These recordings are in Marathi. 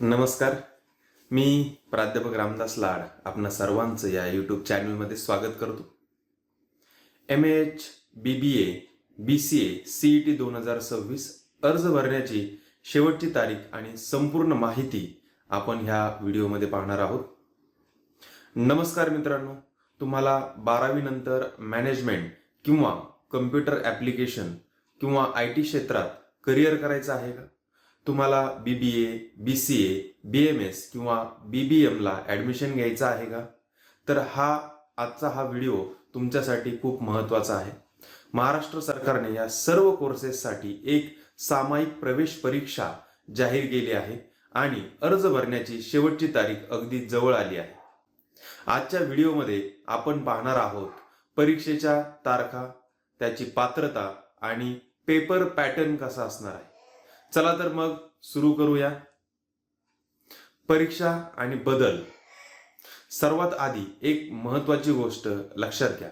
नमस्कार. मी प्राध्यापक रामदास लाड आपणा सर्वांचं या यूट्यूब चॅनलमध्ये स्वागत करतो. MAH, BBA, BCA, CET 2026 अर्ज भरण्याची शेवटची तारीख आणि संपूर्ण माहिती आपण ह्या व्हिडिओमध्ये पाहणार आहोत. नमस्कार मित्रांनो, तुम्हाला 12वी नंतर मॅनेजमेंट किंवा कम्प्युटर ॲप्लिकेशन किंवा IT क्षेत्रात करिअर करायचं आहे का? तुम्हाला BBA, BCA, BMS किंवा BBM ला ॲडमिशन घ्यायचं आहे का? तर आजचा हा व्हिडिओ तुमच्यासाठी खूप महत्त्वाचा आहे. महाराष्ट्र सरकारने या सर्व कोर्सेससाठी एक सामायिक प्रवेश परीक्षा जाहीर केली आहे आणि अर्ज भरण्याची शेवटची तारीख अगदी जवळ आली आहे. आजच्या व्हिडिओमध्ये आपण पाहणार आहोत परीक्षेच्या तारखा, त्याची पात्रता आणि पेपर पॅटर्न कसा असणार आहे. चला तर मग सुरू करूया. परीक्षा आणि बदल. सर्वात आधी एक महत्त्वाची गोष्ट लक्षात घ्या.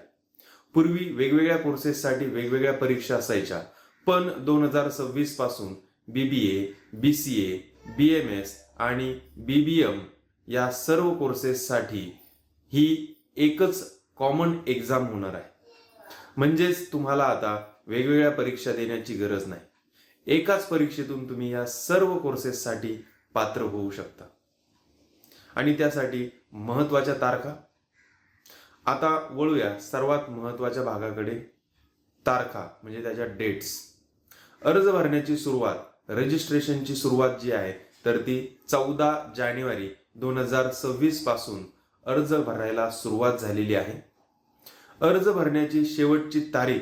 पूर्वी वेगवेगळ्या कोर्सेससाठी वेगवेगळ्या परीक्षा असायच्या, पण 2026 पासून BBA, BCA, BMS आणि BBM या सर्व कोर्सेससाठी ही एकच कॉमन एक्झाम होणार आहे. म्हणजेच तुम्हाला आता वेगवेगळ्या परीक्षा देण्याची गरज नाही. एकाच परीक्षेतून तुम्ही या सर्व कोर्सेससाठी पात्र होऊ शकता. आणि त्यासाठी महत्त्वाच्या तारखा. आता वळूया सर्वात महत्त्वाच्या भागाकडे. तारखा म्हणजे त्याच्या डेट्स. अर्ज भरण्याची सुरुवात, रजिस्ट्रेशनची सुरुवात जी आहे तर ती 14 जानेवारी 2026 पासून अर्ज भरायला सुरुवात झालेली आहे. अर्ज भरण्याची शेवटची तारीख,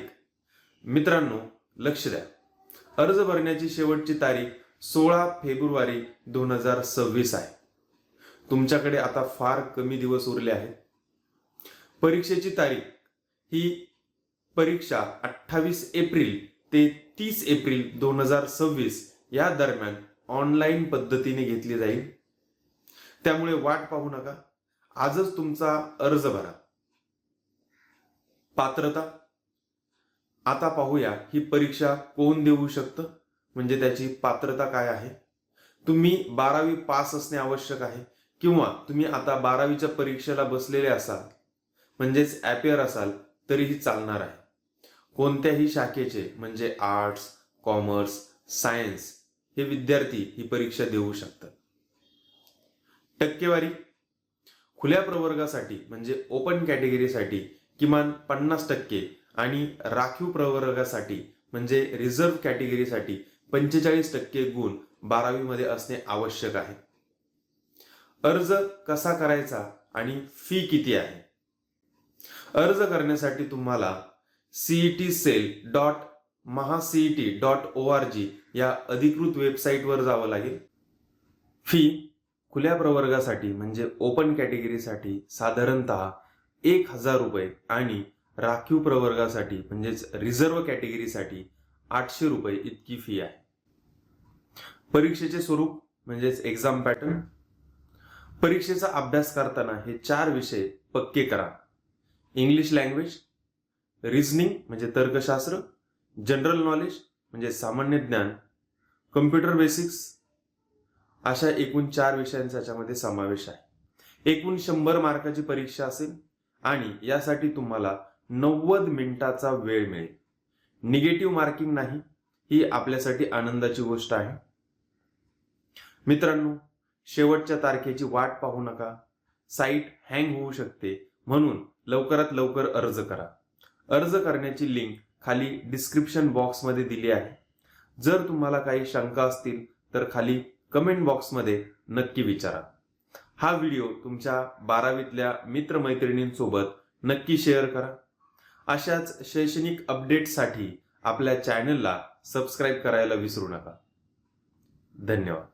मित्रांनो लक्ष द्या, अर्ज भरण्याची शेवटची तारीख 16 फेब्रुवारी 2026 आहे. तुमच्याकडे आता फार कमी दिवस उरले आहेत. परीक्षेची तारीख ही परीक्षा 28 एप्रिल ते 30 एप्रिल 2026 या दरम्यान ऑनलाईन पद्धतीने घेतली जाईल. त्यामुळे वाट पाहू नका, आजच तुमचा अर्ज भरा. पात्रता. आता पाहूया ही परीक्षा कोण देऊ शकतं, म्हणजे त्याची पात्रता काय आहे. तुम्ही 12वी पास असणे आवश्यक आहे किंवा तुम्ही आता 12वीच्या परीक्षेला बसलेले असाल, म्हणजेच ॲपियर असाल तरीही चालणार आहे. कोणत्याही शाखेचे म्हणजे आर्ट्स, कॉमर्स, सायन्स हे विद्यार्थी ही परीक्षा देऊ शकतात. टक्केवारी. खुल्या प्रवर्गासाठी म्हणजे ओपन कॅटेगरीसाठी किमान 50% आणि राखीव प्रवर्गासाठी म्हणजे रिझर्व्ह कॅटेगरीसाठी 45% गुण 12वी मध्ये असणे आवश्यक आहे. अर्ज कसा करायचा आणि फी किती आहे? अर्ज करण्यासाठी तुम्हाला cetcell.mahacet.org या अधिकृत वेबसाईटवर जावं लागेल. फी खुल्या प्रवर्गासाठी म्हणजे ओपन कॅटेगरीसाठी साधारणतः 1000 रुपये आणि राखीव प्रवर्गासाठी म्हणजेच रिझर्व्ह कॅटेगरीसाठी 800 रुपये इतकी फी आहे. परीक्षेचे स्वरूप म्हणजेच एक्झाम पॅटर्न. परीक्षेचा अभ्यास करताना हे 4 विषय पक्के करा. इंग्लिश लँग्वेज, रिझनिंग म्हणजे तर्कशास्त्र, जनरल नॉलेज म्हणजे सामान्य ज्ञान, कम्प्युटर बेसिक्स, अशा एकूण 4 विषयांचा याच्यामध्ये समावेश आहे. एकूण 100 मार्काची परीक्षा असेल आणि यासाठी तुम्हाला 90 मिनिटाचा वेळ मिळेल. निगेटिव्ह मार्किंग नाही, ही आपल्यासाठी आनंदाची गोष्ट आहे. मित्रांनो, शेवटच्या तारखेची वाट पाहू नका. साईट हँग होऊ शकते, म्हणून लवकरात लवकर अर्ज करा. अर्ज करण्याची लिंक खाली डिस्क्रिप्शन बॉक्समध्ये दिली आहे. जर तुम्हाला काही शंका असतील तर खाली कमेंट बॉक्समध्ये नक्की विचारा. हा व्हिडिओ तुमच्या 12वीतल्या मित्रमैत्रिणींसोबत नक्की शेअर करा. अशाच शैक्षणिक अपडेट्ससाठी आपल्या चॅनलला सबस्क्राईब करायला विसरू नका. धन्यवाद.